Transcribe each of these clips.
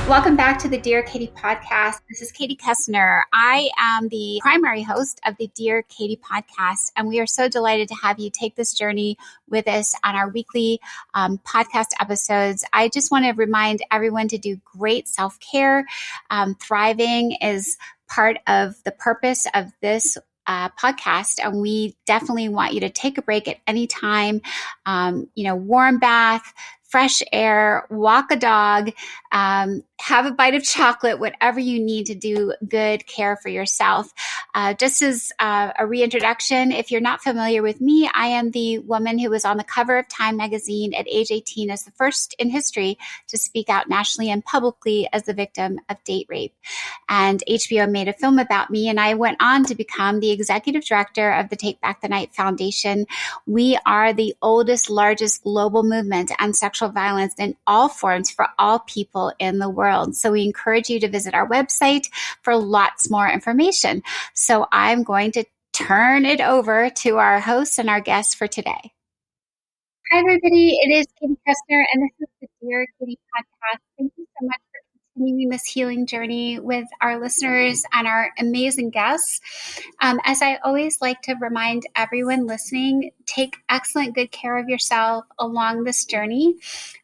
Welcome back to the Dear Katie podcast. This is Katie Koestner. I am the primary host of the Dear Katie podcast, and we are so delighted to have you take this journey with us on our weekly podcast episodes. I just want to remind everyone to do great self-care. Thriving is part of the purpose of this podcast, and we definitely want you to take a break at any time. Warm bath, fresh air, walk a dog, have a bite of chocolate, whatever you need to do good care for yourself. Just as a reintroduction, if you're not familiar with me, I am the woman who was on the cover of Time magazine at age 18 as the first in history to speak out nationally and publicly as the victim of date rape. And HBO made a film about me, and I went on to become the executive director of the Take Back the Night Foundation. We are the oldest, largest global movement on sexual violence in all forms for all people in the world. So we encourage you to visit our website for lots more information. So I'm going to turn it over to our host and our guest for today. Hi, everybody. It is Katie Koestner, and this is the Dear Katie podcast. Thank you so much for continuing this healing journey with our listeners and our amazing guests. As I always like to remind everyone listening, take excellent good care of yourself along this journey.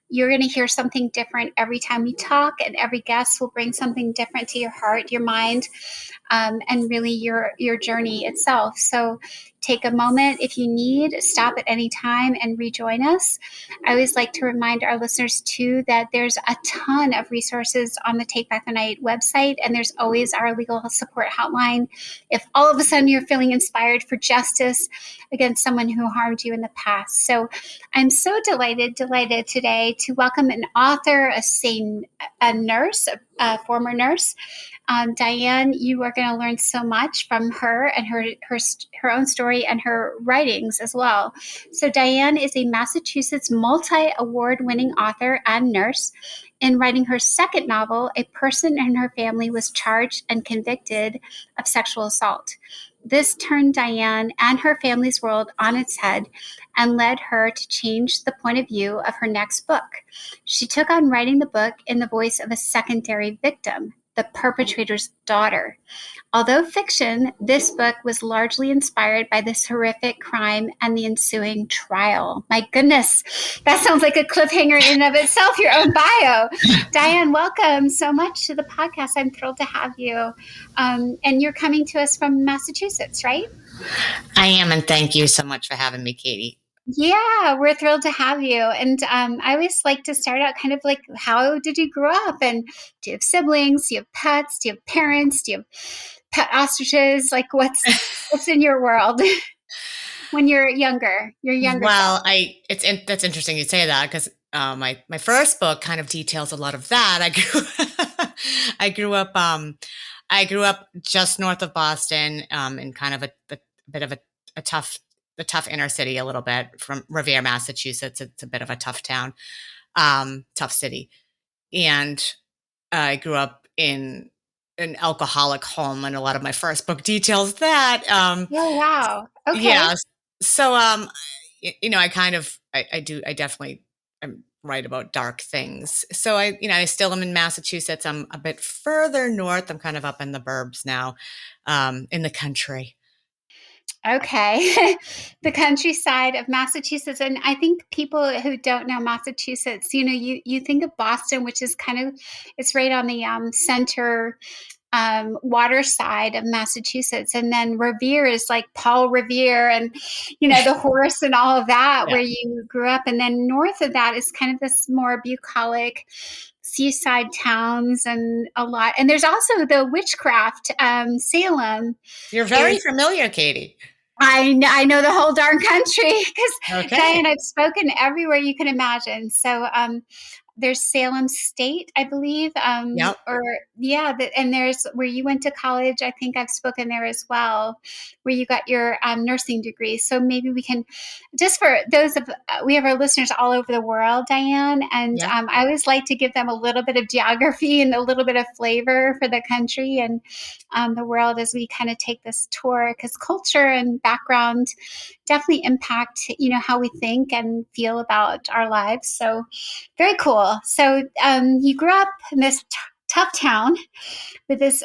You're going to hear something different every time we talk, and every guest will bring something different to your heart, your mind, and really your journey itself. So take a moment if you need, stop at any time and rejoin us. I always like to remind our listeners too that there's a ton of resources on the Take Back the Night website, and there's always our legal support hotline. If all of a sudden you're feeling inspired for justice against someone who harmed you in the past. So I'm so delighted today to welcome an author, a nurse, a former nurse. Dianne, you are going to learn so much from her and her own story and her writings as well. So Dianne is a Massachusetts multi-award-winning author and nurse. In writing her second novel, a person and her family was charged and convicted of sexual assault. This turned Dianne and her family's world on its head and led her to change the point of view of her next book. She took on writing the book in the voice of a secondary victim, the perpetrator's daughter. Although fiction, this book was largely inspired by this horrific crime and the ensuing trial. My goodness, that sounds like a cliffhanger in and of itself, your own bio. Dianne, welcome so much to the podcast. I'm thrilled to have you. And you're coming to us from Massachusetts, right? I am, and thank you so much for having me, Katie. Yeah, we're thrilled to have you. And I always like to start out kind of like, how did you grow up? And do you have siblings? Do you have pets? Do you have parents? Do you have pet ostriches? Like, what's in your world when you're younger? Well, that's interesting you say that, because my first book kind of details a lot of that. I grew up just north of Boston, in kind of a bit of a tough inner city, a little bit, from Revere, Massachusetts. It's a bit of a tough town, tough city. And I grew up in an alcoholic home, and a lot of my first book details that. Oh, wow. Okay. Yeah. So, I definitely am write about dark things. So I still am in Massachusetts. I'm a bit further north. I'm kind of up in the burbs now, in the country. Okay. The countryside of Massachusetts. And I think people who don't know Massachusetts, you think of Boston, which is it's right on the center water side of Massachusetts. And then Revere is like Paul Revere and, the horse and all of that, where you grew up. And then north of that is kind of this more bucolic seaside towns and a lot. And there's also the witchcraft, Salem. You're very familiar, Katie. I know the whole darn country because Dianne, I've spoken everywhere you can imagine. So there's Salem State, I believe. Yep. And there's where you went to college. I think I've spoken there as well, where you got your nursing degree. So maybe we can, just for those of, we have our listeners all over the world, Dianne, and I always like to give them a little bit of geography and a little bit of flavor for the country and the world as we kind of take this tour, because culture and background definitely impact, how we think and feel about our lives. So very cool. So you grew up in this tough town with this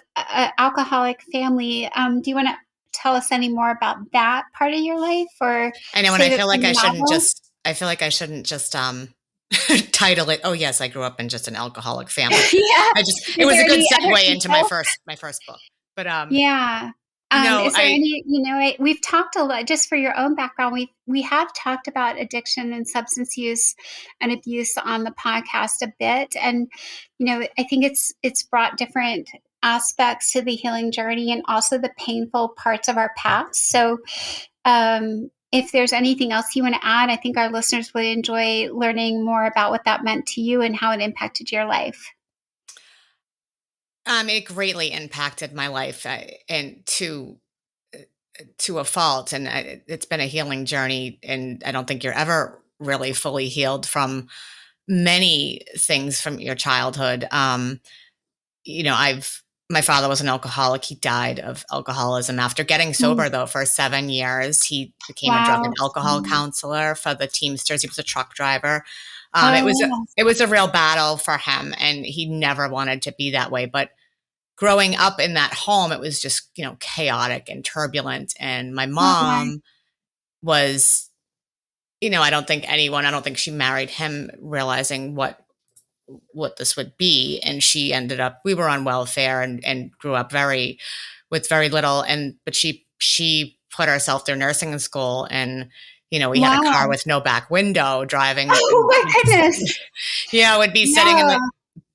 alcoholic family. Do you want to tell us any more about that part of your life, or I know, and save it for the novel? I feel like I shouldn't just title it. Oh yes, I grew up in just an alcoholic family. Yeah. It Is was there a good any other segue into detail? my first book. But Yeah. no, Is there I any, we've talked a lot, just for your own background, we have talked about addiction and substance use and abuse on the podcast a bit. And, I think it's brought different aspects to the healing journey and also the painful parts of our past. So if there's anything else you want to add, I think our listeners would enjoy learning more about what that meant to you and how it impacted your life. it greatly impacted my life, and to a fault, and it's been a healing journey, and I don't think you're ever really fully healed from many things from your childhood. I've my father was an alcoholic. He died of alcoholism after getting Mm. sober, though, for 7 years. He became a drug and Wow. alcohol Mm. counselor for the Teamsters. He was a truck driver. Oh, wow. It was a real battle for him, and he never wanted to be that way. But growing up in that home, it was just chaotic and turbulent. And my Oh, my. mom was, I don't think she married him realizing what this would be, and she ended up, we were on welfare, and grew up with very little, but she put herself through nursing school, and we had a car Wow. with no back window driving, Oh and my goodness. would be sitting in Yeah.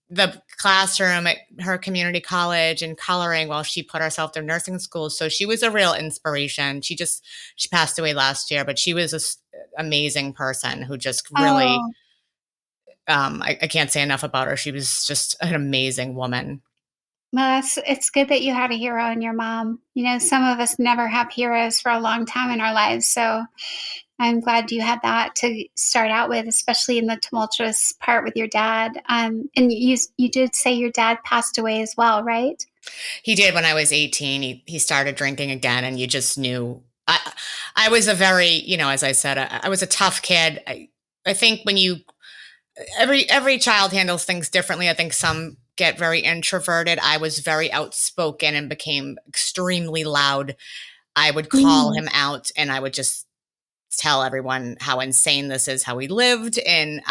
the classroom at her community college and coloring while she put herself through nursing school. So she was a real inspiration. She passed away last year, but she was an amazing person who just really, Oh, I can't say enough about her. She was just an amazing woman. well, it's good that you had a hero in your mom. Some of us never have heroes for a long time in our lives. So I'm glad you had that to start out with, especially in the tumultuous part with your dad. And you did say your dad passed away as well, right? He did when I was 18. He started drinking again, and you just knew. I was a very, as I said, I was a tough kid. I think when every child handles things differently. I think some get very introverted. I was very outspoken and became extremely loud. I would call Mm. him out, and I would just tell everyone how insane this is, how he lived. And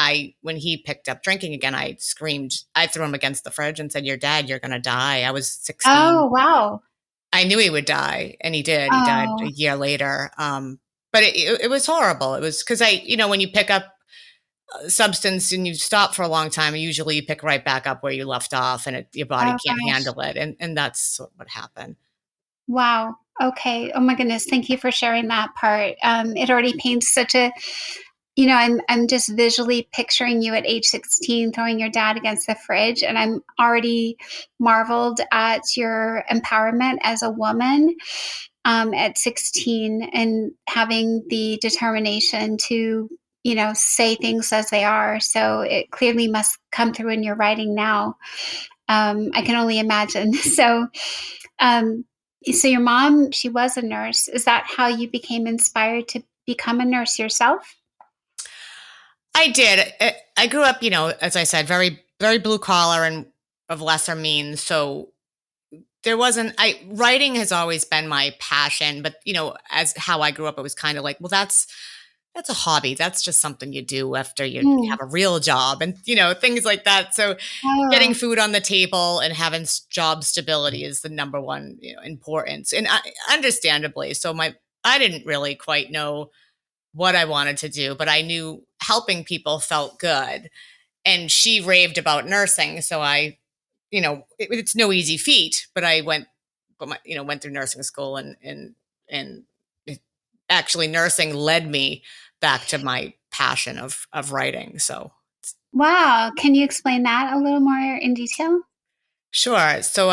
when he picked up drinking again, I screamed. I threw him against the fridge and said, "You're dead. You're going to die." I was 16. Oh, wow. I knew he would die, and he did. He died a Oh, year later. But it was horrible. It was because when you pick up substance and you stop for a long time, usually you pick right back up where you left off, and your body oh can't gosh. handle it. And that's what happened. Wow. Okay. Oh my goodness. Thank you for sharing that part. It already paints such a, I'm just visually picturing you at age 16 throwing your dad against the fridge, and I'm already marveled at your empowerment as a woman at 16 and having the determination to, say things as they are. So it clearly must come through in your writing now. I can only imagine. Um, so your mom, she was a nurse. Is that how you became inspired to become a nurse yourself? I did. I grew up, as I said, very, very blue collar and of lesser means. So there wasn't, writing has always been my passion, but as how I grew up, it was kind of like, well, that's a hobby. That's just something you do after you Mm. have a real job, and things like that. So getting Oh, food on the table and having job stability is the number one, importance, and understandably. So I didn't really quite know what I wanted to do, but I knew helping people felt good. And she raved about nursing, so it's no easy feat, but I went through nursing school, and actually nursing led me back to my passion of writing. So wow. Can you explain that a little more in detail? sure. So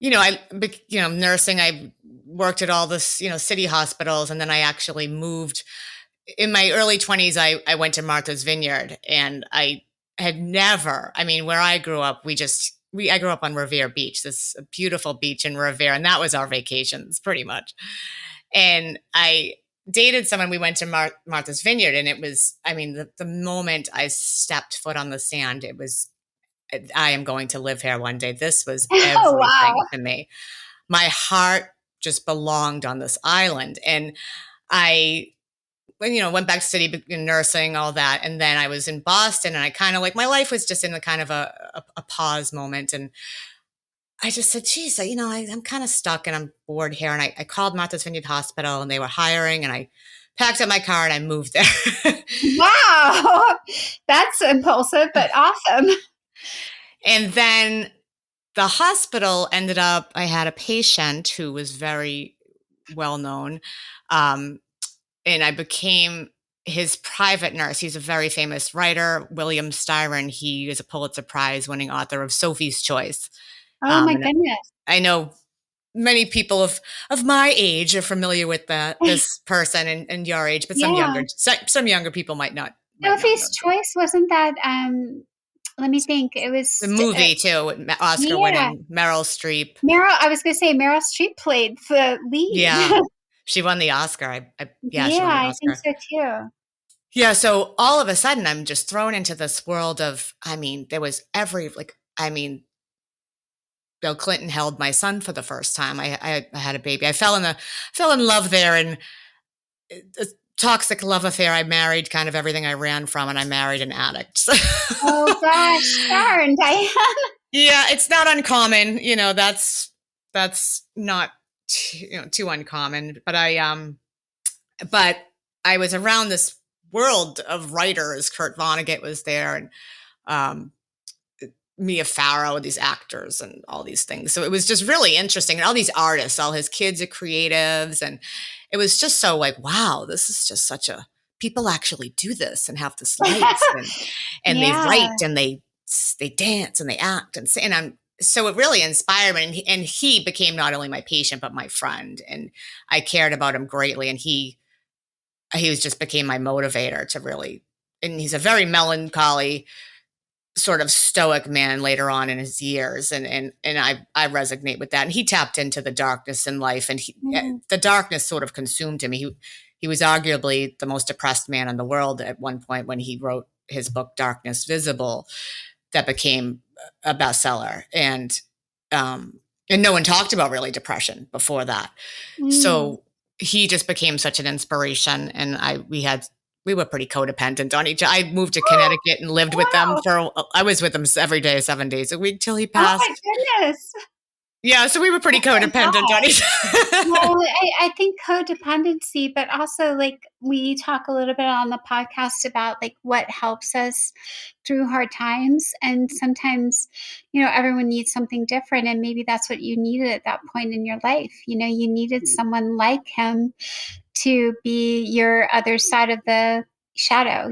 nursing, I worked at all this, city hospitals, and then I actually moved in my early 20s. I went to Martha's Vineyard, and I had never, I mean, where I grew up, I grew up on Revere Beach, this beautiful beach in Revere, and that was our vacations pretty much. And I dated someone. We went to Martha's Vineyard, and it was, I mean, the moment I stepped foot on the sand, it was I am going to live here one day. This was Oh, wow. everything to me. My heart just belonged on this island. And I, went back to study nursing, all that. And then I was in Boston, and I kind of like, my life was just in a kind of a pause moment. And I just said, geez, I'm kind of stuck and I'm bored here. And I called Martha's Vineyard Hospital, and they were hiring, and I packed up my car and I moved there. Wow. That's impulsive, but awesome. And then the hospital ended up, I had a patient who was very well known. Um, and I became his private nurse. He's a very famous writer, William Styron. He is a Pulitzer Prize winning author of Sophie's Choice. Oh my And goodness. I know many people of my age are familiar with this person, and your age, but Yeah. some younger people might not Sophie's know. Choice, wasn't that let me think. It The was movie too, with Oscar yeah. winning Meryl Streep. I was going to say Meryl Streep played the lead. Yeah, she won the Oscar. Yeah, she Yeah, won the I think Oscar. so too. Yeah, so all of a sudden I'm just thrown into this world of, there was Bill Clinton held my son for the first time. I had a baby. I fell in love there, and a toxic love affair. I married kind of everything I ran from, and I married an addict. Oh gosh, darn, Diane. Yeah, it's not uncommon. That's not too uncommon. But I was around this world of writers. Kurt Vonnegut was there, and um, Mia Farrow, these actors, and all these things. So it was just really interesting. And all these artists, all his kids are creatives, and it was just so like, wow, this is just people actually do this and have this life, and they Yeah. write, and they dance, and they act, so it really inspired me. And he became not only my patient but my friend, and I cared about him greatly. And he was just became my motivator to really. And he's a very melancholy, sort of stoic man later on in his years, and I resonate with that. And he tapped into the darkness in life, and the darkness sort of consumed him. He was arguably the most depressed man in the world at one point when he wrote his book Darkness Visible, that became a bestseller. And no one talked about really depression before that. So he just became such an inspiration, and we were pretty codependent on each other. I moved to Connecticut and lived with them I was with them every day, 7 days a week till he Oh passed. my goodness. Yeah, so we were pretty codependent on each other. Well, I think codependency, but also like we talk a little bit on the podcast about like what helps us through hard times. And sometimes, everyone needs something different. And maybe that's what you needed at that point in your life. You needed someone like him to be your other side of the shadow,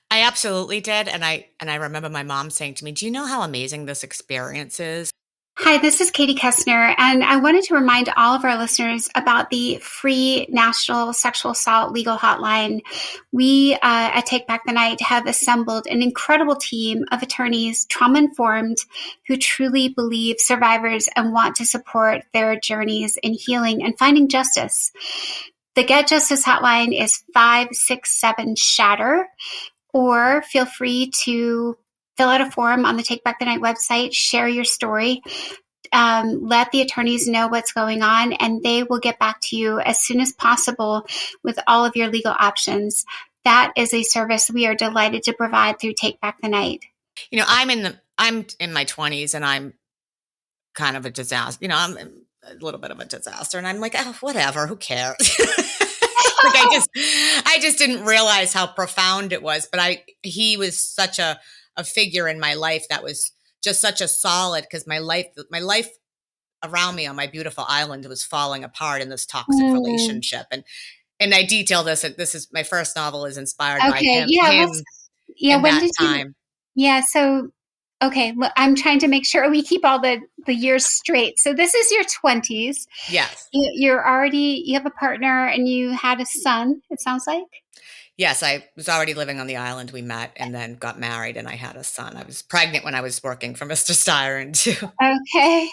I absolutely did. And I remember my mom saying to me, do you know how amazing this experience is? Hi, this is Katie Koestner, and I wanted to remind all of our listeners about the free National Sexual Assault Legal Hotline. We at Take Back the Night have assembled an incredible team of attorneys, trauma-informed, who truly believe survivors and want to support their journeys in healing and finding justice. The Get Justice Hotline is 567-SHATTER, or feel free to fill out a form on the Take Back the Night website, share your story, let the attorneys know what's going on, and they will get back to you as soon as possible with all of your legal options. That is a service we are delighted to provide through Take Back the Night. I'm in my 20s, and I'm kind of a disaster. I'm a little bit of a disaster, and I'm like, oh, whatever, who cares? Like I just didn't realize how profound it was. But he was such a figure in my life that was just such a solid, because my life around me on my beautiful island was falling apart in this toxic relationship. And I detail this. This is my first novel is inspired by him. When did you? Yeah. So, okay. I'm trying to make sure we keep all the years straight. So this is your 20s. Yes. You have a partner and you had a son, it sounds like. Yes, I was already living on the island. We met and then got married, and I had a son. I was pregnant when I was working for Mr. Styron too. Okay.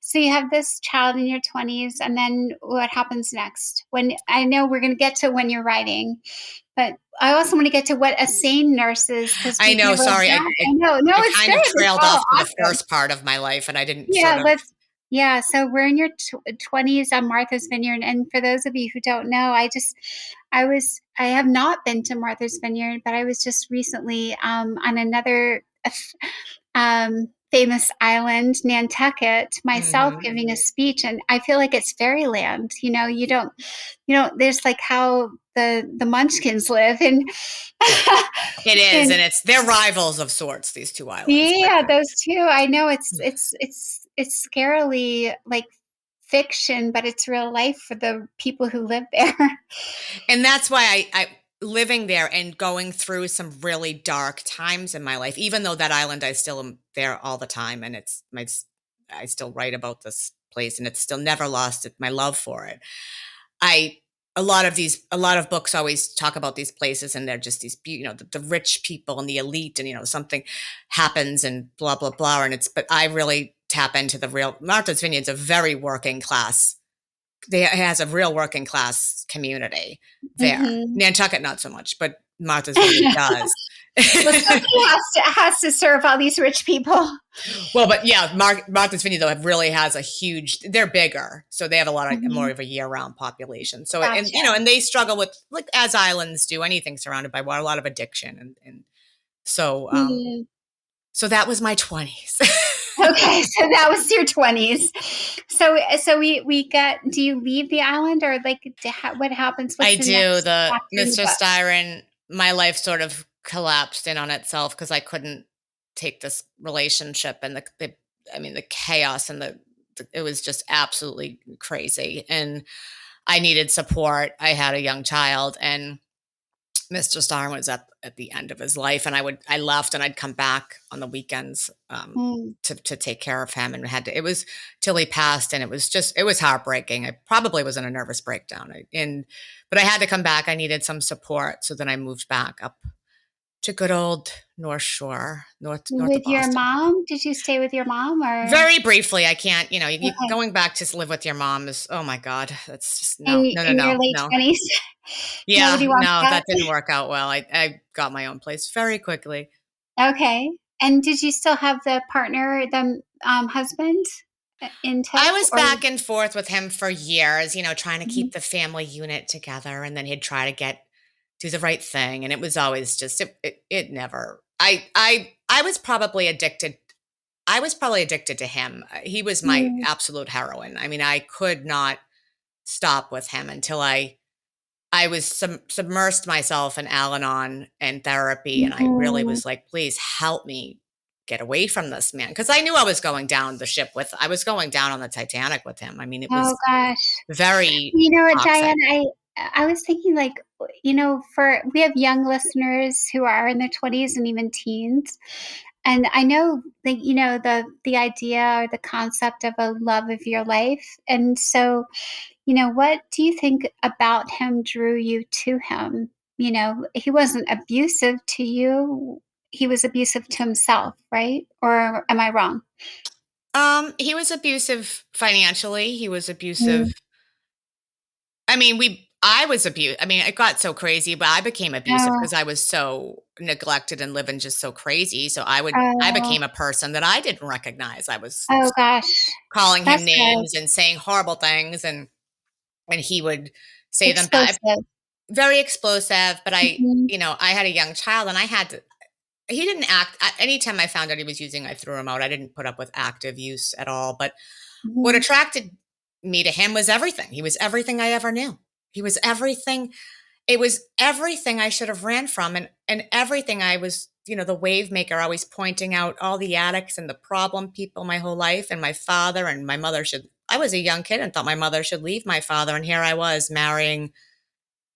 So you have this child in your 20s, and then what happens next? When I know we're going to get to when you're writing, but I also want to get to what a sane nurse is because I we've know. never had Sorry, that. I know. No, I it's kind good. of It's trailed all off to the awesome. first part of my life, and I didn't Yeah, sort of. let's. Yeah, so we're in your 20s on Martha's Vineyard, and for those of you who don't know, I have not been to Martha's Vineyard, but I was just recently on another famous island, Nantucket, myself Mhm. giving a speech, and I feel like it's fairyland. There's like how the Munchkins live, and It is, and and they're rivals of sorts. These two islands, but yeah, those two. I know it's scarily like fiction, but it's real life for the people who live there. and that's why I living there and going through some really dark times in my life. Even though that island, I still am there all the time, and I still write about this place, and it's still never lost my love for it. I a lot of books always talk about these places, and they're just these the rich people and the elite, and something happens and blah blah blah, and but I really tap into the real. Martha's Vineyard's a very working class. It has a real working class community there. Hmm. Nantucket not so much, but Martha's Vineyard does. Well, somebody has to serve all these rich people. Well, but yeah, Martha's Vineyard though really has a huge. They're bigger, so they have a lot of more Hmm. of a year-round population. So Gotcha. and they struggle with, like, as islands do, anything surrounded by water, a lot of addiction, and so Hmm. so that was my 20s. Okay, so that was your 20s. So we got. Do you leave the island, or like what happens? I What's the do. next The chapter in the Mr. book? Styron, my life sort of collapsed in on itself because I couldn't take this relationship, and the chaos, and it was just absolutely crazy, and I needed support. I had a young child, and Mr. Starr was at the end of his life, and I left, and I'd come back on the weekends Mm. to take care of him, and it was till he passed, and it was heartbreaking. I probably was in a nervous breakdown, but I had to come back. I needed some support, so then I moved back up to good old North Shore, north of With your Boston. mom? Did you stay with your mom, or Very briefly, I can't, okay, going back to live with your mom is, oh my God, that's just no, in no, no, in your no, late no. 20s? Yeah, Nobody wants no, that? that didn't work out well. I got my own place very quickly. Okay. And did you still have the partner, the husband in I tow, was or back and forth with him for years, trying to mhm. keep the family unit together, and then he'd try to do the right thing, and it was always just it never. I was probably addicted. I was probably addicted to him. He was my Mm. absolute heroine. I mean, I could not stop with him until I was submersed myself in Al-Anon and therapy, and I really Mhm. was like, "Please help me get away from this man," because I knew I was going down the ship I was going down on the Titanic with him. I mean, it Oh was gosh. very You know what, toxic. Diane, I was thinking like, for we have young listeners who are in their 20s and even teens. And I know that, the idea or the concept of a love of your life. And so, what do you think about him drew you to him? He wasn't abusive to you. He was abusive to himself, right? Or am I wrong? He was abusive financially. He was abusive. Mm. I mean, I was abused. I mean, it got so crazy, but I became abusive Oh, because I was so neglected and living just so crazy. So I oh, became a person that I didn't recognize. I was oh gosh. calling him That's hard. names and saying horrible things, and he would say them back. Explosive. Very explosive, but Mhm, I had a young child, and I had to he didn't act anytime I found out he was using, I threw him out. I didn't put up with active use at all, but what mhm. attracted me to him was everything. He was everything I ever knew. He was everything. It was everything I should have ran from, and everything I was, the wave maker, always pointing out all the addicts and the problem people my whole life, and my father and my mother should. I was a young kid and thought my mother should leave my father, and here I was marrying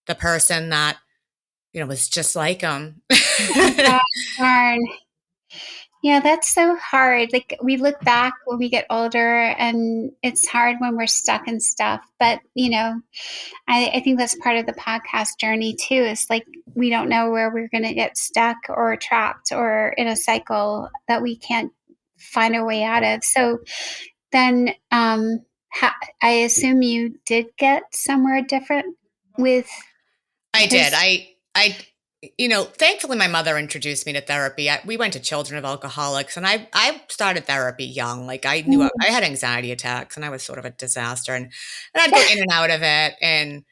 the person that, was just like him. Oh gosh, darn. Yeah, that's so hard. Like, we look back when we get older, and it's hard when we're stuck in stuff. But, I think that's part of the podcast journey too, is like we don't know where we're going to get stuck or trapped or in a cycle that we can't find a way out of. So, then I assume you did get somewhere different with I did. his. Thankfully, my mother introduced me to therapy. We went to Children of Alcoholics, and I started therapy young. Like I knew I had anxiety attacks, and I was sort of a disaster, and I'd go in and out of it, and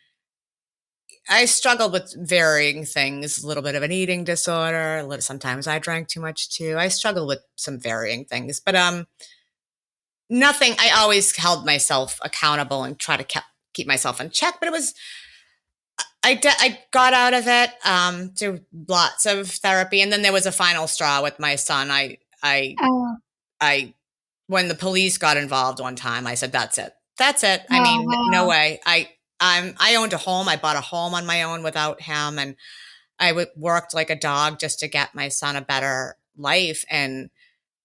I struggled with varying things. A little bit of an eating disorder. Sometimes I drank too much too. I struggled with some varying things, but nothing. I always held myself accountable and try to keep myself in check. But I got out of it through lots of therapy, and then there was a final straw with my son. Oh, I when the police got involved one time, I said, "That's it. That's it. I oh, mean, no wow. way. I owned a home. I bought a home on my own without him, and worked like a dog just to get my son a better life, and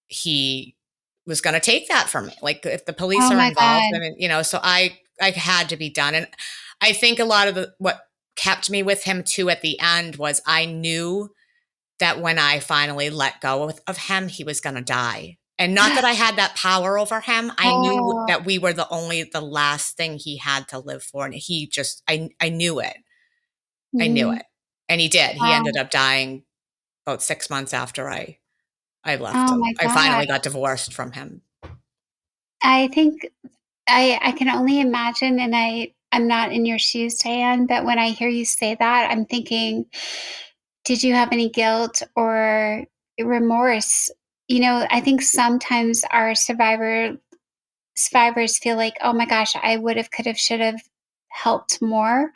he was going to take that from me. Like if the police Oh are my involved, God. I mean, so I had to be done. And I think a lot of what kept me with him too at the end was I knew that when I finally let go of him, he was going to die. And not that I had that power over him. I knew Oh. that we were the last thing he had to live for. And I knew it. I knew Mm, it. And he did. He wow. ended up dying about 6 months after I left Oh him. my I God. finally got divorced from him. I think I can only imagine, and I'm not in your shoes, Diane, but when I hear you say that, I'm thinking, did you have any guilt or remorse? I think sometimes our survivors feel like, oh my gosh, I would have, could have, should have helped more,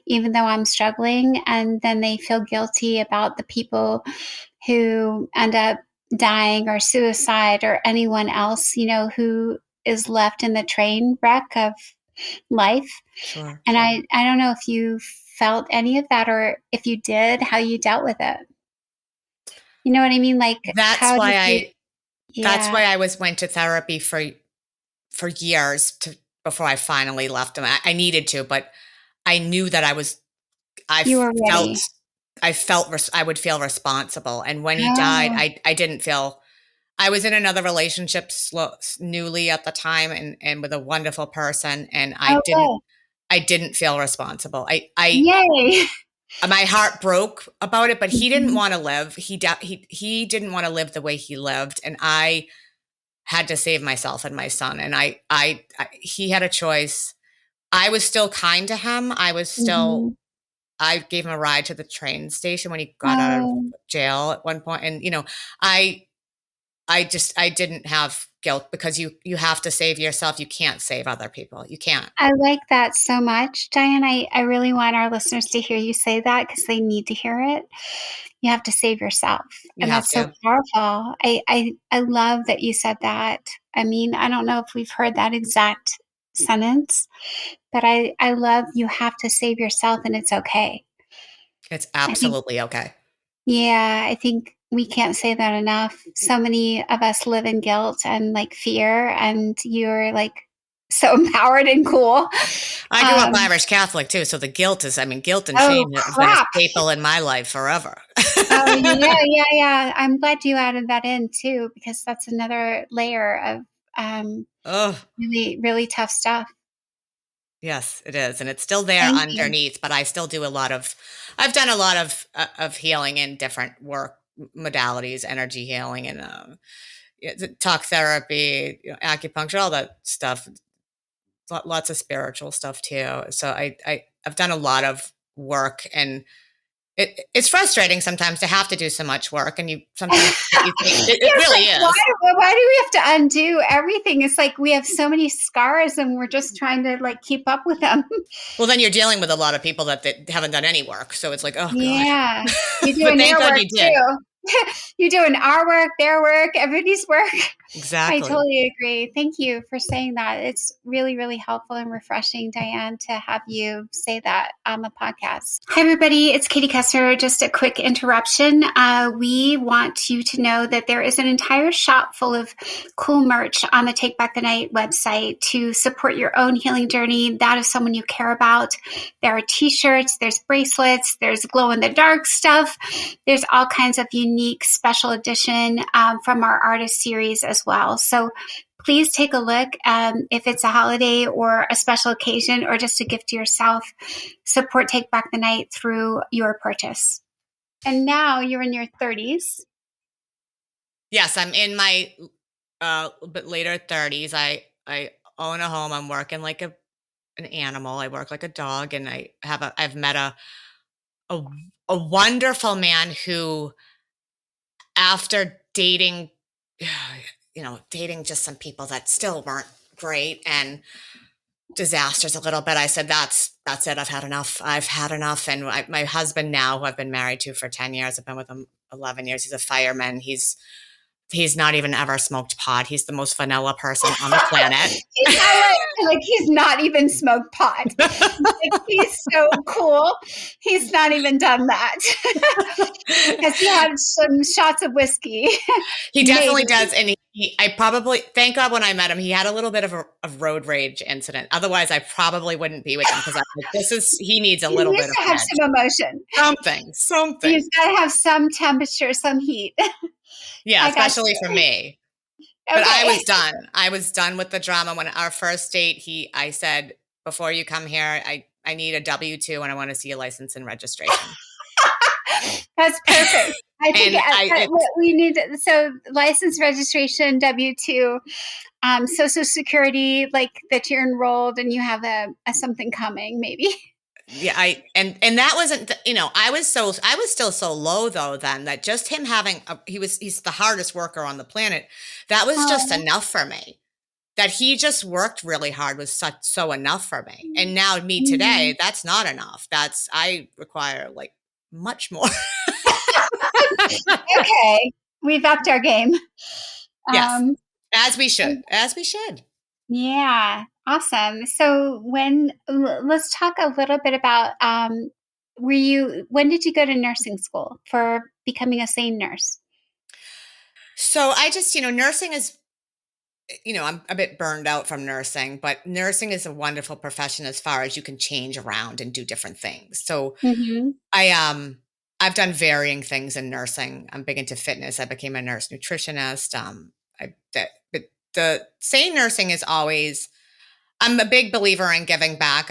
even though I'm struggling. And then they feel guilty about the people who end up dying or suicide or anyone else, who is left in the train wreck of life. Sure. And I don't know if you felt any of that, or if you did, how you dealt with it. You know what I mean? Like, That's how why did you? I that's Yeah, why I went to therapy for years before I finally left him. I needed to, but I knew that I you were felt ready. I would feel responsible. And when he died, Oh, I didn't feel. I was in another relationship newly at the time, and with a wonderful person, and oh, good. I didn't feel responsible. I Yay. my heart broke about it, but he didn't Mhm. want to live. He didn't want to live the way he lived, and I had to save myself and my son. And he had a choice. I was still kind to him. Mhm. I gave him a ride to the train station when he got out of Oh, jail at one point, and I I didn't have guilt because you have to save yourself. You can't save other people. You can't. I like that so much, Diane. I really want our listeners to hear you say that because they need to hear it. You have to save yourself, You and have that's so to. powerful. I love that you said that. I mean, I don't know if we've heard that exact sentence, but I love you have to save yourself, and it's okay. It's I think absolutely okay. Yeah, I think we can't say that enough. So many of us live in guilt and like fear, and you're like so empowered and cool. I grew up Um, Irish Catholic too, so the guilt is, I mean, guilt and oh shame have been a crap. staple in my life forever. Oh yeah, yeah, yeah. I'm glad you added that in too, because that's another layer of um, Oh, really, really tough stuff. yes, it is, and it's still there Thank you. underneath. But I still do a lot of. I've done a lot of healing in different work modalities, energy healing, and talk therapy, acupuncture, all that stuff. Lots of spiritual stuff too. So I've done a lot of work, and it's frustrating sometimes to have to do so much work, and you think it It's really like, is. why do we have to undo everything? It's like we have so many scars and we're just trying to like keep up with them. Well, then you're dealing with a lot of people that haven't done any work, so it's like, oh god. Yeah. You're But doing thank their God work you did. too. You're doing our work, their work, everybody's work. I Exactly. totally agree. Thank you for saying that. It's really, really helpful and refreshing, Diane, to have you say that on the podcast. Hi, everybody. It's Katie Koestner. Just a quick interruption. We want you to know that there is an entire shop full of cool merch on the Take Back the Night website to support your own healing journey, that of someone you care about. There are t-shirts, there's bracelets, there's glow-in-the-dark stuff. There's all kinds of unique special edition from our artist series as well. So please take a look. If it's a holiday or a special occasion or just a gift to yourself, support Take Back the Night through your purchase. And now you're in your 30s. Yes, I'm in my a bit later 30s. I own a home. I'm working like an animal. I work like a dog, and I've met a a wonderful man who, after dating, dating just some people that still weren't great and disasters a little bit, I said, that's it. I've had enough. I've had enough. And my husband now, who I've been married to for 10 years, I've been with him 11 years. He's a fireman. He's not even ever smoked pot. He's the most vanilla person on the planet. Is that like he's not even smoked pot? Like, he's so cool. He's not even done that. Because he had some shots of whiskey. He definitely does. And I probably, thank God when I met him, he had a little bit of a road rage incident. Otherwise, I probably wouldn't be with him, because I'm like, he needs a little bit of have some emotion. Something. He's got to have some temperature, some heat. Yeah, especially for me. Okay. But I was done with the drama. When our first date, I said, before you come here, I need a W-2 and I want to see a license and registration. That's perfect. I think what we need. So license, registration, W-2, Social Security, like that you're enrolled and you have a something coming, maybe. Yeah, and that wasn't, I was still so low though then, that just him having he's the hardest worker on the planet. That was just enough for me. That he just worked really hard was so enough for me. And now me today, that's not enough. I require like much more. Okay, we've upped our game. Yes, as we should. Yeah, awesome. So let's talk a little bit about, when did you go to nursing school for becoming a SANE nurse? So I just, nursing is, I'm a bit burned out from nursing, but nursing is a wonderful profession as far as you can change around and do different things. So I've done varying things in nursing. I'm big into fitness. I became a nurse nutritionist. But the SANE nursing is always, I'm a big believer in giving back.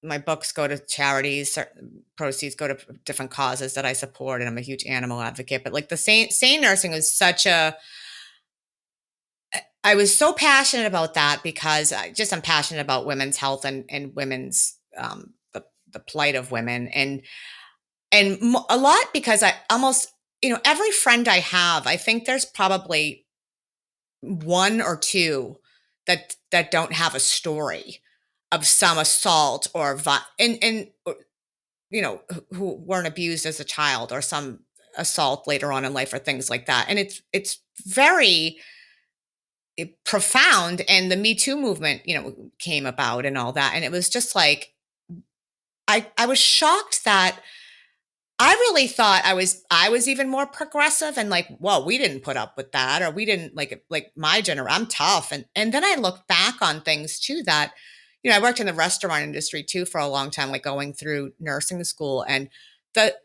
My books go to charities, certain proceeds go to different causes that I support, and I'm a huge animal advocate. But like the SANE nursing was I was so passionate about that, because I'm passionate about women's health and women's, the plight of women, and a lot, because I almost, every friend I have, I think there's probably one or two that don't have a story of some assault or who weren't abused as a child, or some assault later on in life, or things like that. And it's very profound. And the Me Too movement, came about and all that. And it was just like, I was shocked that I really thought I was even more progressive, and like, well, we didn't put up with that, or we didn't like my generation. I'm tough. And then I look back on things too, that, I worked in the restaurant industry too for a long time, like going through nursing school, and the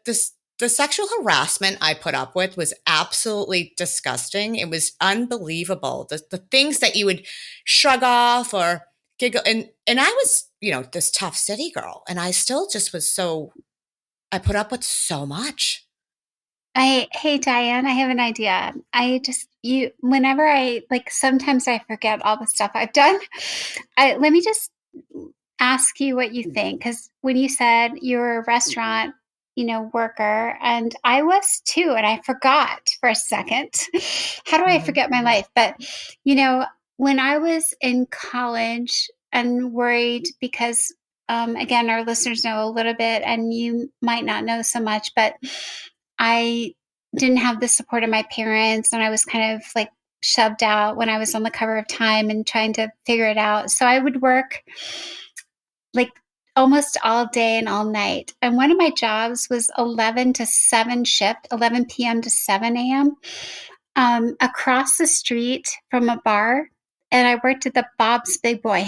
sexual harassment I put up with was absolutely disgusting. It was unbelievable. The things that you would shrug off or giggle, and I was, this tough city girl, and I still just was I put up with so much. Hey, Dianne, I have an idea. Whenever sometimes I forget all the stuff I've done. Let me just ask you what you think. Because when you said you were a restaurant, worker, and I was too, and I forgot for a second. How do I forget my life? But, when I was in college and worried because, again, our listeners know a little bit and you might not know so much, but I didn't have the support of my parents, and I was kind of like shoved out when I was on the cover of Time and trying to figure it out. So I would work like almost all day and all night. And one of my jobs was 11 to 7 shift, 11 p.m. to 7 a.m. Across the street from a bar. And I worked at the Bob's Big Boy,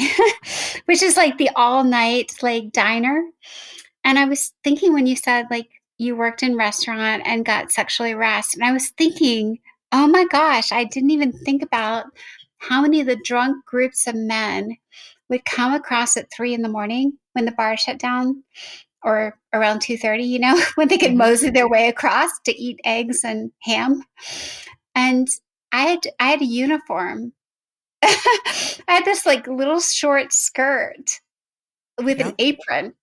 which is like the all night like diner. And I was thinking, when you said like you worked in restaurant and got sexually harassed, and I was thinking Oh my gosh, I didn't even think about how many of the drunk groups of men would come across at 3 in the morning when the bar shut down, or around 2:30, when they could Mhm. mosey their way across to eat eggs and ham. And I had a uniform. I had this like little short skirt with an Yep. apron.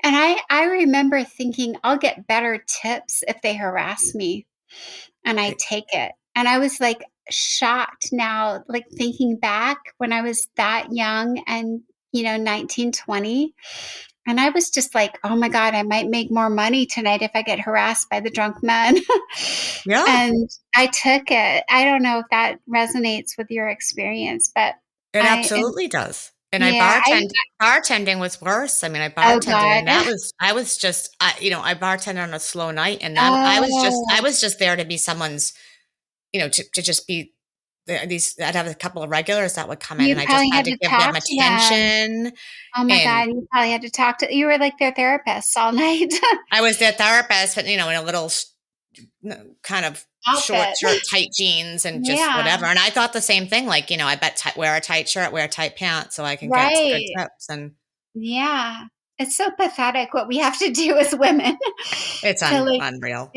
And I remember thinking I'll get better tips if they harass me, and I Right. take it. And I was like shocked now, like thinking back when I was that young and 19, 20. And I was just like, oh my God, I might make more money tonight if I get harassed by the drunk men. Yeah. And I took it. I don't know if that resonates with your experience, but It and absolutely does. And yeah, bartending was worse. I mean, I oh bartended God. and I was just, I bartended on a slow night and that I Oh, was just there to be someone's, to just be I'd have a couple of regulars that would come in and you I just probably had had to to give them talk to them. attention. Oh my And God, you probably had to talk to you were like their therapist all night. I was their therapist, but, in a little kind of short Outfit. shirt, tight jeans, and just Yeah, whatever. And I thought the same thing, like, I bet wear a tight shirt, wear tight pants so I can get good right. tips. And Yeah. It's so pathetic what we have to do as women it's to like unreal.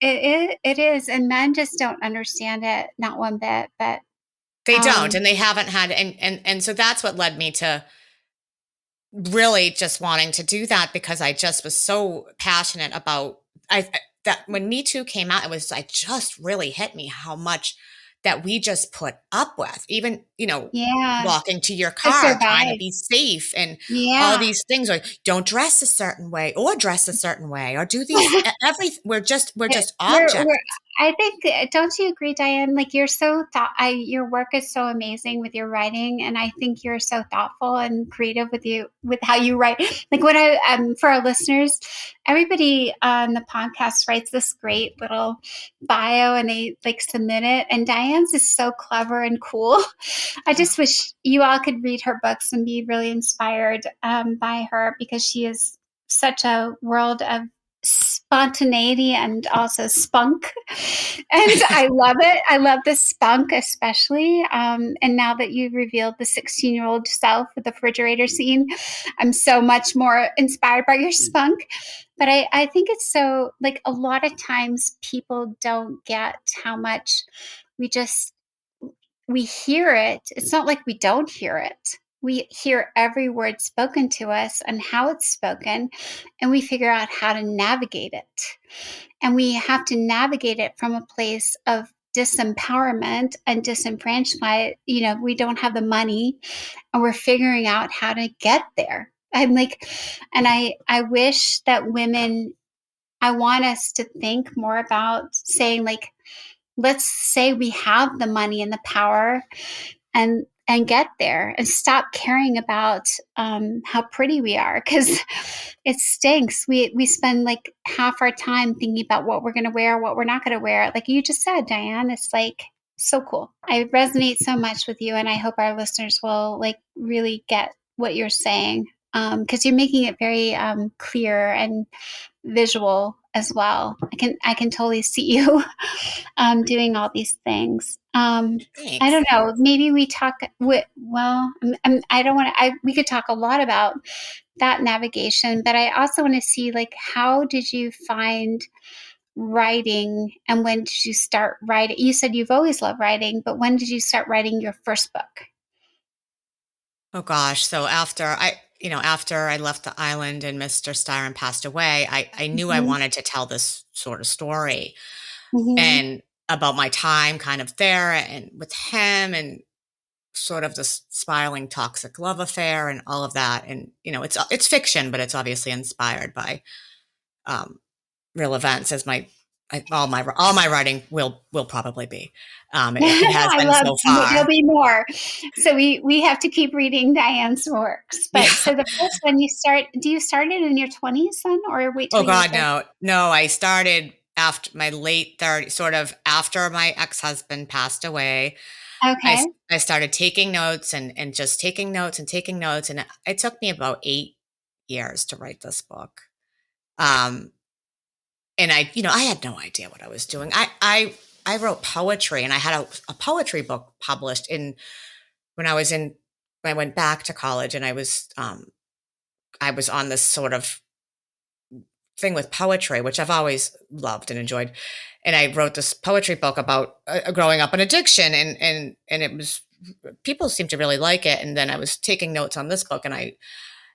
it is, and men just don't understand it, not one bit, but, They don't, um and they haven't had, and so that's what led me to really just wanting to do that because I just was so passionate about that when Me Too came out, it just really hit me how much that we just put up with, even, yeah, walking to your to car, trying to survive. be safe and all Yeah. these things, like don't dress a certain way or dress a cery way or do these every we're just We're objects. I think don't you agree, Diane? Like, you're so your work is so amazing with your writing, and I think you're so thoughtful and creative with how you write. Like, when I for our listeners, everybody on the podcast writes this great little bio, and they like submit it, and Diane's is so clever and cool. I just wish you all could read her books and be really inspired by her, because she is such a world of spontaneity and also spunk. And I love it. I love the spunk, especially. And now that you've revealed the 16-year-old self with the refrigerator scene, I'm so much more inspired by your spunk. But I think it's so, like, a lot of times people don't get how much we just we hear it. It's not like we don't hear it. We hear every word spoken to us and how it's spoken, and we figure out how to navigate it. And we have to navigate it from a place of disempowerment and disenfranchisement. We don't have the money, and we're figuring out how to get there. I'm like, and I wish that women, I want us to think more about saying, like, let's say we have the money and the power, and get there, and stop caring about how pretty we are, because it stinks. We spend like half our time thinking about what we're going to wear, what we're not going to wear, like you just said, Diane. It's like so cool. I resonate so much with you, and I hope our listeners will like really get what you're saying, because you're making it very clear and visual as well. I can totally see you doing all these things. I Thanks. don't know. Maybe we talk. Well, I don't want to. We could talk a lot about that navigation, but I also want to see, like, how did you find writing, and when did you start writing? You said you've always loved writing, but when did you start writing your first book? Oh gosh. So after I left the island and Mr. Styron passed away, I knew I Hmm. wanted to tell this sort of story Hmm. and about my time kind of there and with him and sort of this spiraling toxic love affair and all of that. And, it's fiction, but it's obviously inspired by um, real events as all my writing will probably be. It has I been love. so There'll far. be more, so we have to keep reading Diane's works. But Yeah. so the first one you start. Do you start it in your 20s then, or wait Oh till you're God, 30? no. No, I started after my late 30s, sort of after my ex-husband passed away. Okay. I started taking notes and just taking notes and taking notes, and it took me about 8 years to write this book. Um, and I had no idea what I was doing. I I wrote poetry, and I had a poetry book published when I was in, when I went back to college, and I was on this sort of thing with poetry, which I've always loved and enjoyed. And I wrote this poetry book about growing up in addiction, and it was, people seemed to really like it. And then I was taking notes on this book, and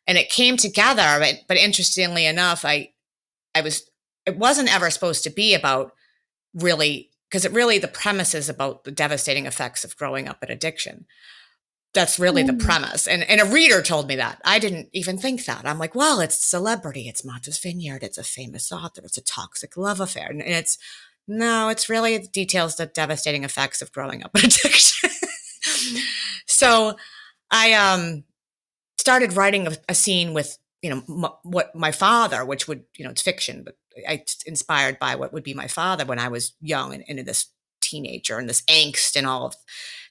it came together. But interestingly enough, I was, it wasn't ever supposed to be about really, because it really, the premise is about the devastating effects of growing up in addiction. That's really the Mm. premise. And a reader told me that. I didn't even think that. I'm like, well, it's celebrity. It's Martha's Vineyard. It's a famous author. It's a toxic love affair. And it's, no, it's really, it details the devastating effects of growing up in addiction. So I started writing a scene with, what my father, which would, it's fiction, but it's inspired by what would be my father when I was young and into this teenager and this angst and all of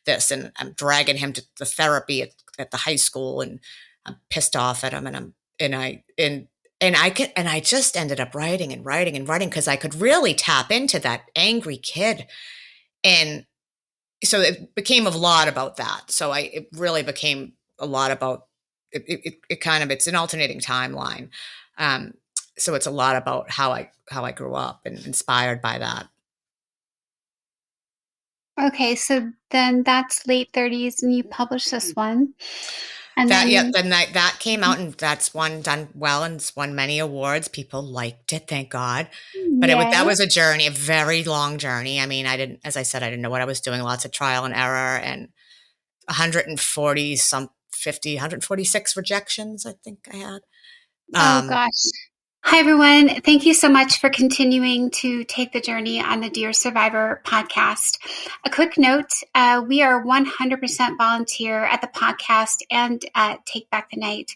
this. And I'm dragging him to the therapy at the high school, and I'm pissed off at him, and I just ended up writing and writing and writing because I could really tap into that angry kid. And so it became a lot about that. So it really became a lot about it kind of, it's an alternating timeline. Um, so it's a lot about how I grew up and inspired by that. Okay, so then that's late 30s and you published this one. And That, yeah, then, then that came out, and that's one done well, and it's won many awards. People liked it, thank God. But that yay. was a journey, a very long journey. I mean, I didn't, as I said, I didn't know what I was doing. Lots of trial and error, and 140 some 50, 146 rejections, I think I had. Oh Um, gosh. Hi, everyone. Thank you so much for continuing to take the journey on the Dear Survivor podcast. A quick note, we are 100% volunteer at the podcast and at Take Back the Night.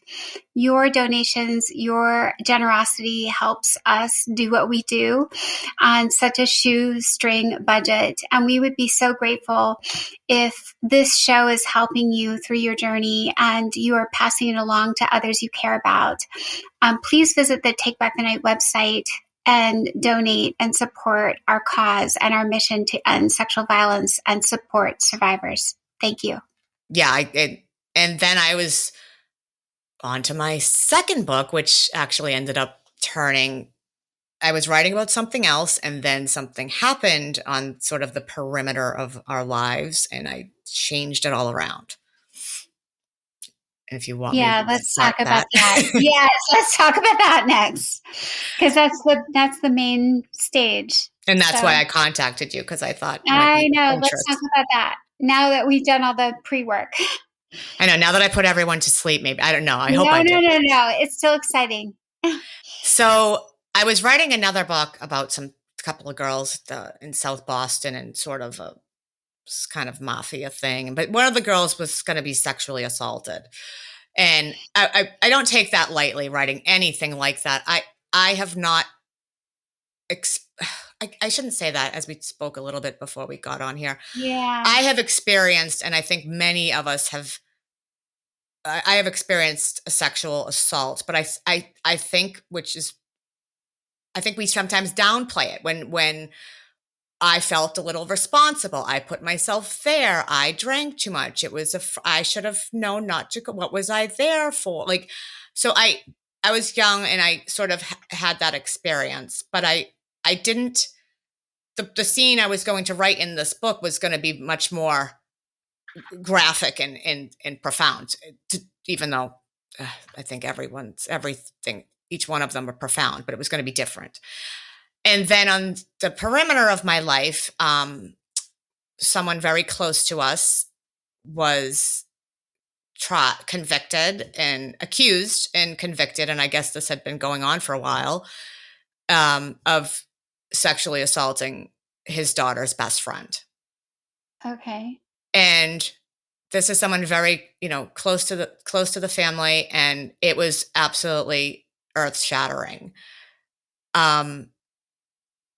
Your donations, your generosity helps us do what we do on such a shoestring budget. And we would be so grateful if this show is helping you through your journey and you are passing it along to others you care about. Please visit the Take Back the Night website and donate and support our cause and our mission to end sexual violence and support survivors. Thank you. yeah, and then I was on to my second book, which actually ended up turning. I was writing about something else, and then something happened on sort of the perimeter of our lives, and I changed it all around. And if you want me Yeah, to let's start talk about that. that. Yes, let's talk about that next, because that's the main stage. And that's So why I contacted you, because I thought you might be I know. of Let's talk interest. about that now that we've done all the pre-work. I know, now that I put everyone to sleep, maybe, I don't know. I hope No, I no, did. no, no. It's still exciting. So I was writing another book about some couple of girls in South Boston, and sort of a kind of mafia thing. But one of the girls was going to be sexually assaulted. And I don't take that lightly, writing anything like that. I have not, I shouldn't say that, as we spoke a little bit before we got on here. Yeah. I have experienced, and I think many of us have, I have experienced a sexual assault, but I think, which is, I think we sometimes downplay it when I felt a little responsible. I put myself there. I drank too much. It was I should have known not to go. What was I there for? Like, so I was young, and I sort of had that experience, but I didn't, the scene I was going to write in this book was going to be much more graphic and profound, even though I think everything, each one of them are profound, but it was going to be different. And then on the perimeter of my life, someone very close to us was convicted and accused and convicted, and I guess this had been going on for a while, of sexually assaulting his daughter's best friend. Okay. And this is someone very, close to the family, and it was absolutely earth shattering.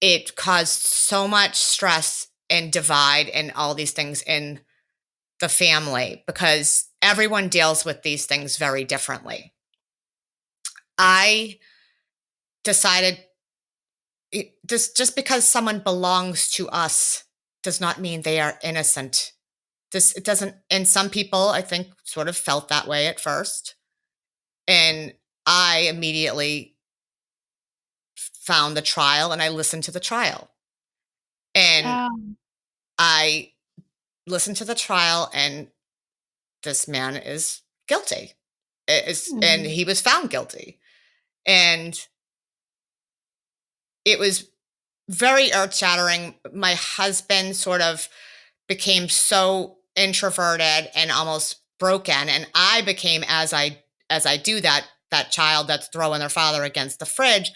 It caused so much stress and divide and all these things in the family, because everyone deals with these things very differently. I decided, just because someone belongs to us does not mean they are innocent. It doesn't, and some people, I think, sort of felt that way at first. And I immediately found the trial and I listened to the trial. And Oh. I listened to the trial, and this man is guilty. And Mhm. he was found guilty. And it was very earth-shattering. My husband sort of became so introverted and almost broken, and I became, as I do, that child that's throwing their father against the fridge.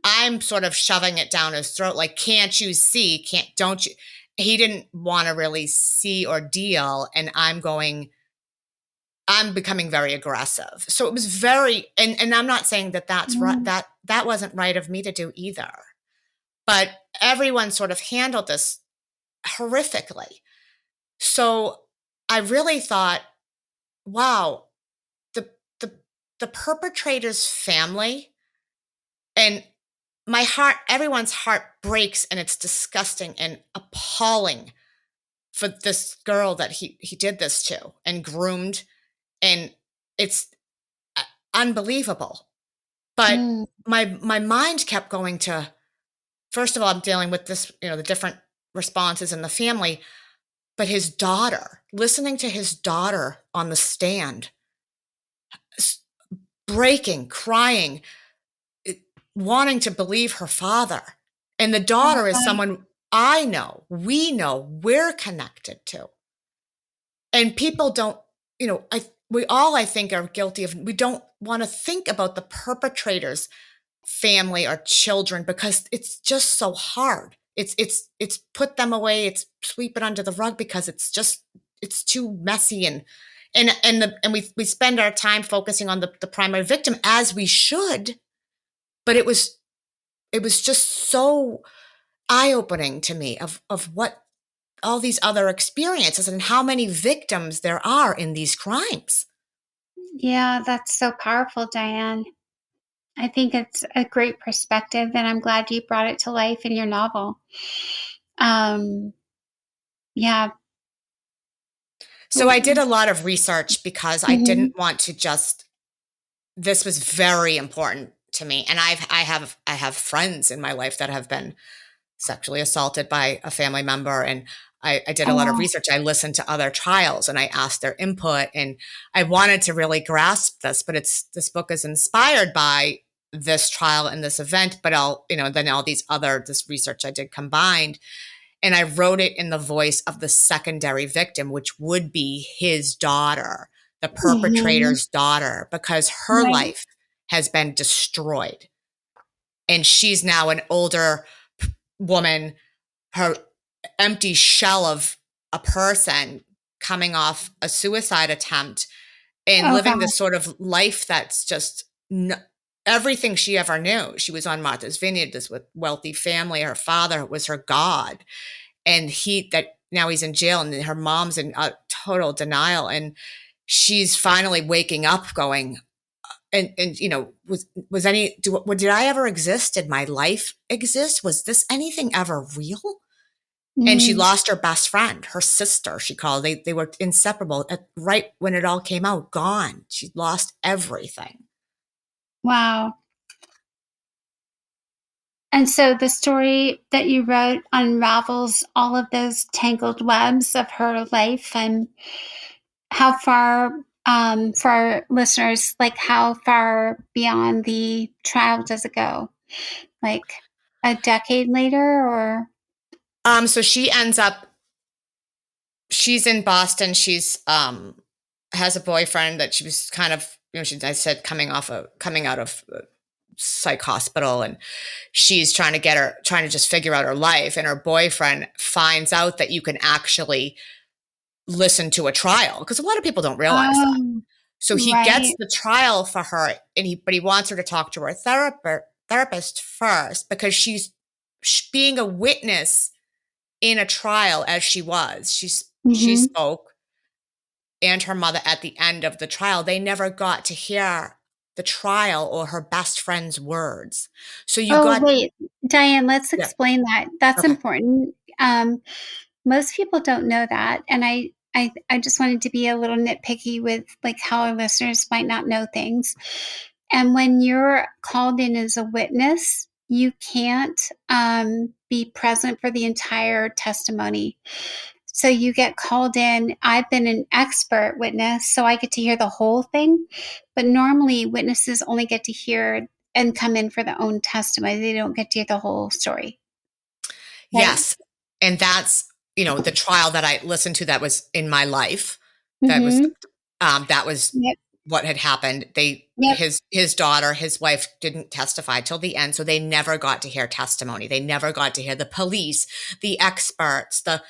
I'm sort of shoving it down his throat, like, "Can't you see? Don't you?" He didn't want to really see or deal, and I'm becoming very aggressive. So it was very, and I'm not saying that that's right, Mm. that wasn't right of me to do either. But everyone sort of handled this horrifically. So I really thought, wow, the the the perpetrator's family, and my heart, everyone's heart breaks, and it's disgusting and appalling for this girl that he did this to and groomed, and it's uh, unbelievable. But Mm. my mind kept going to, first of all, I'm dealing with this, the different responses in the family, but his daughter, listening to his daughter on the stand, s- breaking, crying, eh, wanting to believe her father. And the daughter is Oh. someone I know, we know, we're connected to. And people don't, we all, I think, are guilty of, we don't want to think about the perpetrator's family or children because it's just so hard. It's put them away, it's sweep it under the rug because it's too messy, and we spend our time focusing on the primary victim, as we should, but it was just so eye-opening to me of what all these other experiences and how many victims there are in these crimes. Yeah, that's so powerful, Diane. I think it's a great perspective, and I'm glad you brought it to life in your novel. Um, yeah. So I did a lot of research because I Mm-hmm. didn't want to just, this was very important to me, and I have friends in my life that have been sexually assaulted by a family member, and I did a lot of Oh. research. I listened to other trials and I asked their input, and I wanted to really grasp this. But this book is inspired by this trial and this event, but then all these other, this research I did combined, and I wrote it in the voice of the secondary victim, which would be his daughter, the Mm-hmm. perpetrator's daughter, because her Right. life has been destroyed. And she's now an older woman, her empty shell of a person, coming off a suicide attempt and Oh living God. this sort of life that's just everything she ever knew. She was on Martha's Vineyard, this with wealthy family. Her father was her god, and now he's in jail, and her mom's in total denial, and she's finally waking up, going, and was any did I ever exist? Did my life exist? Was this anything ever real? And she Mm. lost her best friend, her sister. She called. They were inseparable. Right when it all came out, gone. She lost everything. Wow. And so the story that you wrote unravels all of those tangled webs of her life. And how far, for our listeners, like how far beyond the trial does it go? Like a decade later, or? So she ends up. She's in Boston. She's has a boyfriend that she was kind of, I said, coming out of psych hospital, and she's trying to just figure out her life, and her boyfriend finds out that you can actually listen to a trial, because a lot of people don't realize that. Oh, So he gets right. the trial for her, but he wants her to talk to her therapist first, because being a witness in a trial, as she Mhm. spoke, and her mother at the end of the trial, they never got to hear the trial or her best friend's words. So you Oh, got, wait, Diane, let's yeah, explain that. That's okay. important. Most people don't know that. And I just wanted to be a little nitpicky with like how our listeners might not know things. And when you're called in as a witness, you can't be present for the entire testimony. So you get called in. I've been an expert witness, so I get to hear the whole thing. But normally, witnesses only get to hear and come in for their own testimony. They don't get to hear the whole story. Right? Yes. And that's, the trial that I listened to that was in my life. That was, Mm-hmm. that was Yep. what had happened. Yep. His daughter, his wife didn't testify till the end. So they never got to hear testimony. They never got to hear the police, the experts, the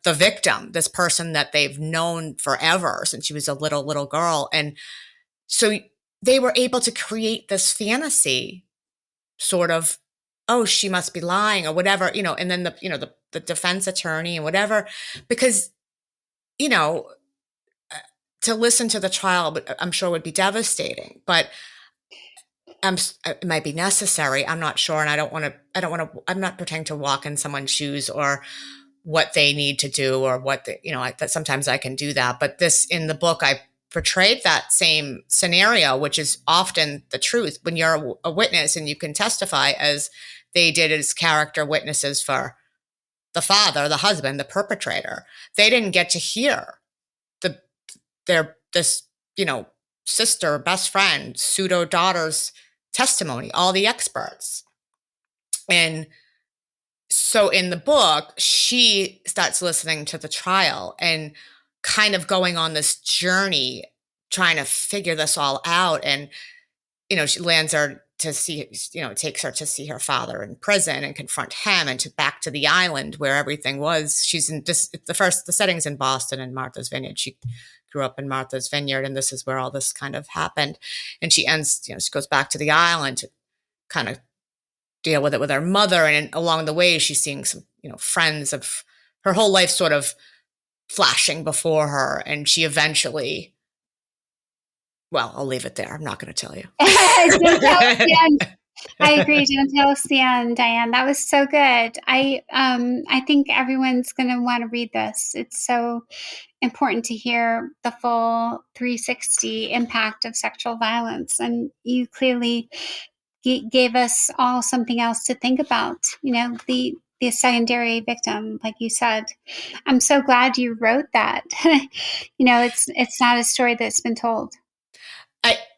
victim, this person that they've known forever since she was a little girl. And so they were able to create this fantasy sort of, oh, she must be lying or whatever, and then the defense attorney and whatever, because, you know, to listen to the trial, I'm sure would be devastating, but it might be necessary. I'm not sure. And I'm not pretending to walk in someone's shoes or what they need to do or what that sometimes I can do that. But in the book, I portrayed that same scenario, which is often the truth when you're a witness and you can testify as they did as character witnesses for the father, the husband, the perpetrator. They didn't get to hear this, sister, best friend, pseudo daughter's testimony, all the experts. And so in the book, she starts listening to the trial and kind of going on this journey, trying to figure this all out. And, she lands her to see, takes her to see her father in prison and confront him and back to the island where everything was. She's in the setting's in Boston and Martha's Vineyard. She grew up in Martha's Vineyard, and this is where all this kind of happened. And she she goes back to the island to kind of deal with it with her mother. And along the way, she's seeing some, friends of her whole life sort of flashing before her. And she eventually, well, I'll leave it there. I'm not going to tell you. Don't tell us the end. I agree. Don't tell us the end, Dianne. That was so good. I think everyone's going to want to read this. It's so important to hear the full 360 impact of sexual violence. And you clearly gave us all something else to think about, the secondary victim, like you said. I'm so glad you wrote that. It's not a story that's been told.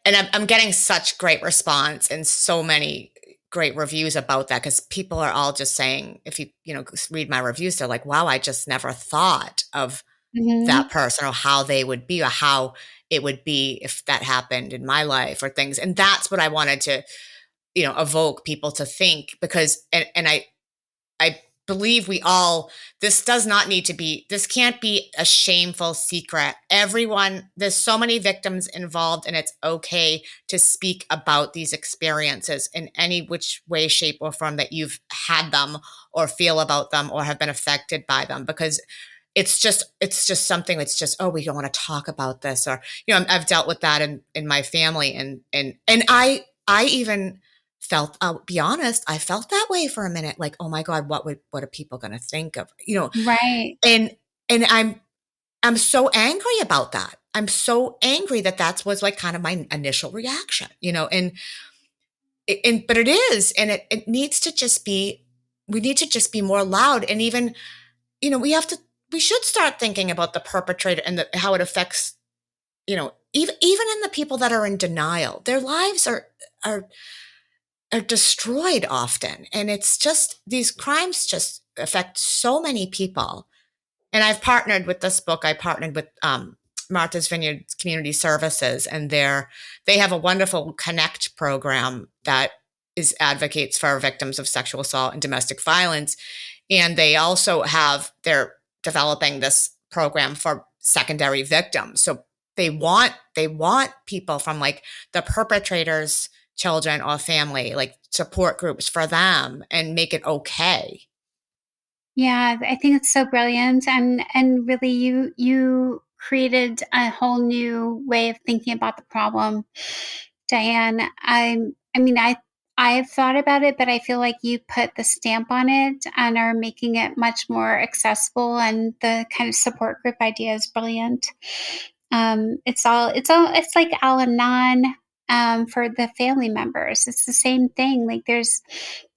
I'm getting such great response and so many great reviews about that, because people are all just saying, if you read my reviews, they're like, wow, I just never thought of that person or how they would be or how it would be if that happened in my life or things. And that's what I wanted to, evoke people to think, because, and I believe this can't be a shameful secret. There's so many victims involved, and it's okay to speak about these experiences in any which way, shape, or form that you've had them or feel about them or have been affected by them, because it's just something that's just, oh, we don't want to talk about this, or, I've dealt with that in my family. And I even felt, I'll be honest, I felt that way for a minute. Like, oh my God, what are people going to think of, Right. and I'm so angry about that. I'm so angry that was like kind of my initial reaction, but it is, and it needs to just be, we need to just be more loud. And even, we should start thinking about the perpetrator and how it affects, even in the people that are in denial. Their lives are destroyed often. And it's just, these crimes just affect so many people. And I've partnered with this book. I partnered with Martha's Vineyard Community Services, and they have a wonderful Connect program that advocates for victims of sexual assault and domestic violence. And they're developing this program for secondary victims. So they want people from like the perpetrators' children or family, like support groups for them, and make it okay. Yeah, I think it's so brilliant, and really, you created a whole new way of thinking about the problem, Dianne. I mean, I've thought about it, but I feel like you put the stamp on it and are making it much more accessible. And the kind of support group idea is brilliant. It's like Al-Anon for the family members. It's the same thing. Like there's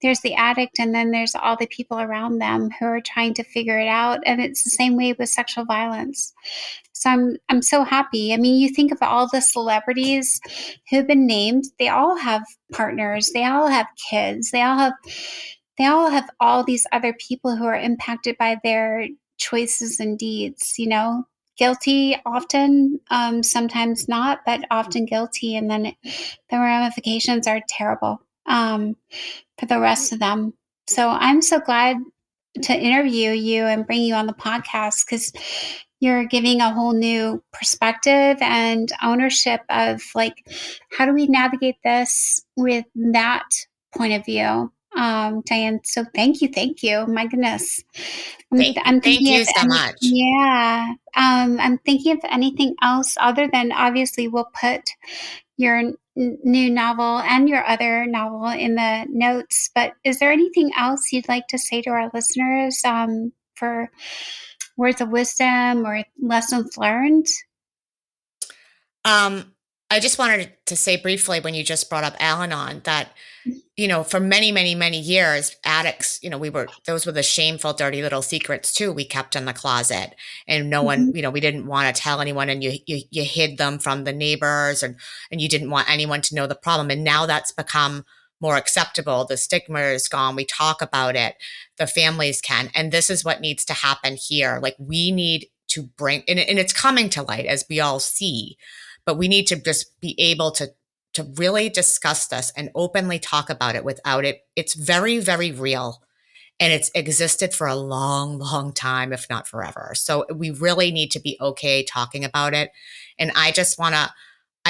the addict, and then there's all the people around them who are trying to figure it out. And it's the same way with sexual violence. So I'm so happy. I mean, you think of all the celebrities who've been named, they all have partners, they all have kids, they all have all these other people who are impacted by their choices and deeds, guilty often, sometimes not, but often guilty. And then the ramifications are terrible for the rest of them. So I'm so glad to interview you and bring you on the podcast because you're giving a whole new perspective and ownership of like, how do we navigate this with that point of view? Dianne, so thank you. My goodness, I'm Thank thinking of you so much. yeah, I'm thinking of anything else other than obviously we'll put your new novel and your other novel in the notes. But is there anything else you'd like to say to our listeners for words of wisdom or lessons learned? I just wanted to say briefly when you just brought up Al-Anon that, for many, many, many years, addicts, those were the shameful, dirty little secrets too we kept in the closet. And no one, Mhm. we didn't want to tell anyone, and you hid them from the neighbors, and you didn't want anyone to know the problem. And now that's become more acceptable. The stigma is gone. We talk about it. The families can. And this is what needs to happen here. Like we need to bring, and it's coming to light as we all see, but we need to just be able to really discuss this and openly talk about it without it. It's very, very real. And it's existed for a long, long time, if not forever. So we really need to be okay talking about it. And I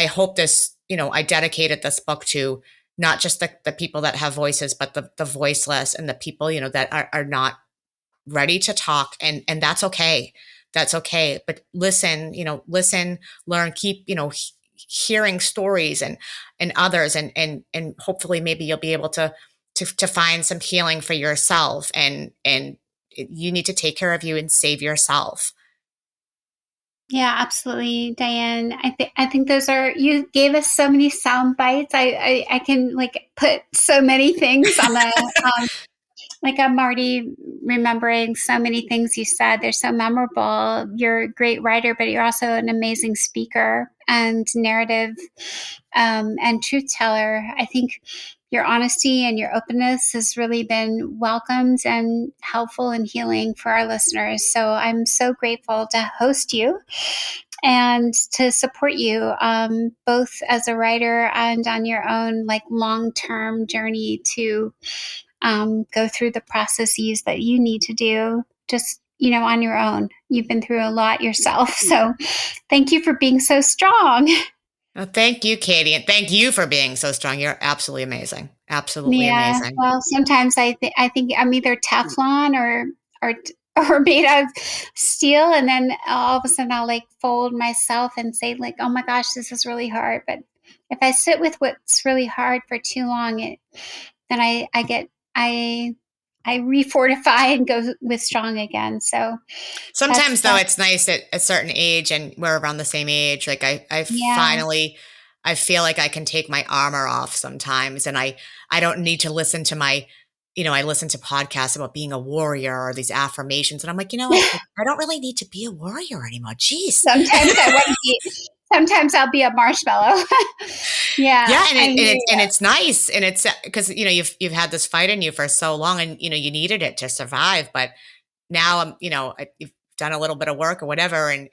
hope this, I dedicated this book to not just the people that have voices, but the voiceless and the people, that are not ready to talk. And that's okay. That's okay. But listen, learn, keep, hearing stories and others, and hopefully maybe you'll be able to find some healing for yourself, and you need to take care of you and save yourself. Yeah, absolutely, Dianne. I think those are, you gave us so many sound bites. I can like put so many things on the like I'm already remembering so many things you said. They're so memorable. You're a great writer, but you're also an amazing speaker and narrative and truth teller. I think your honesty and your openness has really been welcomed and helpful and healing for our listeners. So I'm so grateful to host you and to support you both as a writer and on your own like long-term journey to go through the processes that you need to do just on your own. You've been through a lot yourself, so thank you for being so strong. Well, thank you, Katie, and thank you for being so strong. You're absolutely amazing. Absolutely Yeah, amazing. well, sometimes I think I'm either Teflon or or made out of steel, and then all of a sudden I'll like fold myself and say like, "Oh my gosh, this is really hard." But if I sit with what's really hard for too long, then I refortify and go with strong again. So Sometimes that's though, it's nice at a certain age, and we're around the same age. Like I yeah. finally, I feel like I can take my armor off sometimes, and I don't need to listen to I listen to podcasts about being a warrior or these affirmations, and I'm like, I don't really need to be a warrior anymore. Jeez. Sometimes I want to be. Sometimes I'll be a marshmallow. Yeah, Yeah, and I it hear and it's you. and it's nice, and it's because you've had this fight in you for so long, and you needed it to survive. But now you've done a little bit of work or whatever, and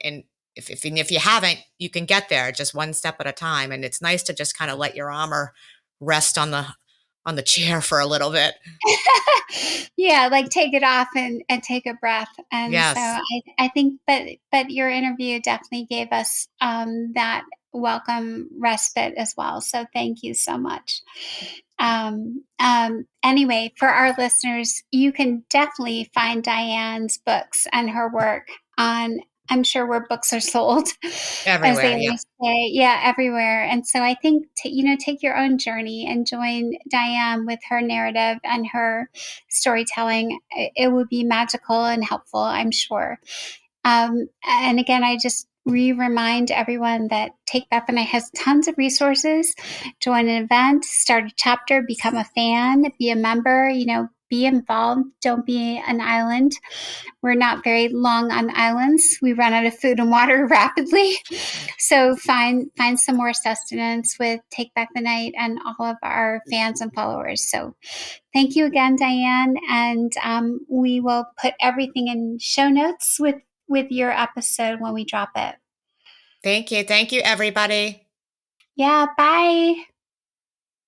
if you haven't, you can get there just one step at a time. And it's nice to just kind of let your armor rest on the chair for a little bit. Yeah, like take it off and take a breath. And so Yes. I think but your interview definitely gave us that welcome respite as well. So thank you so much. Anyway, for our listeners, you can definitely find Dianne's books and her work on I'm sure where books are sold, as they Everywhere. Yeah. always say. Yeah, everywhere. And so I think, take your own journey and join Dianne with her narrative and her storytelling. It would be magical and helpful, I'm sure. And again, I just remind everyone that Take Back the Night has tons of resources. Join an event, start a chapter, become a fan, be a member, be involved. Don't be an island. We're not very long on islands. We run out of food and water rapidly. So find some more sustenance with Take Back the Night and all of our fans and followers. So thank you again, Dianne. And we will put everything in show notes with your episode when we drop it. Thank you. Thank you, everybody. Yeah, bye.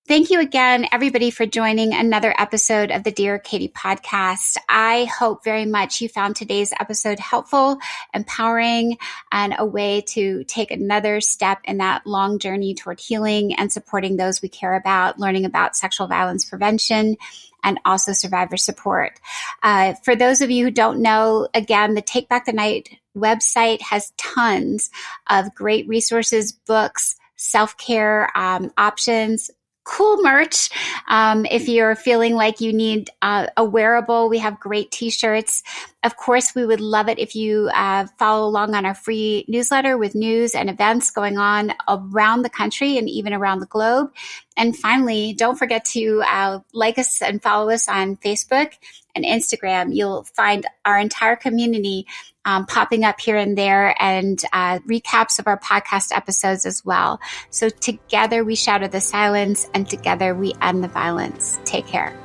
Thank you again, everybody, for joining another episode of the Dear Katie podcast. I hope very much you found today's episode helpful, empowering, and a way to take another step in that long journey toward healing and supporting those we care about, learning about sexual violence prevention, and also survivor support. For those of you who don't know, again, the Take Back the Night website has tons of great resources, books, self-care options, cool merch. If you're feeling like you need a wearable, we have great t-shirts. Of course, we would love it if you follow along on our free newsletter with news and events going on around the country and even around the globe. And finally, don't forget to like us and follow us on Facebook and Instagram. You'll find our entire community popping up here and there, and recaps of our podcast episodes as well. So together we shatter the silence, and together we end the violence. Take care.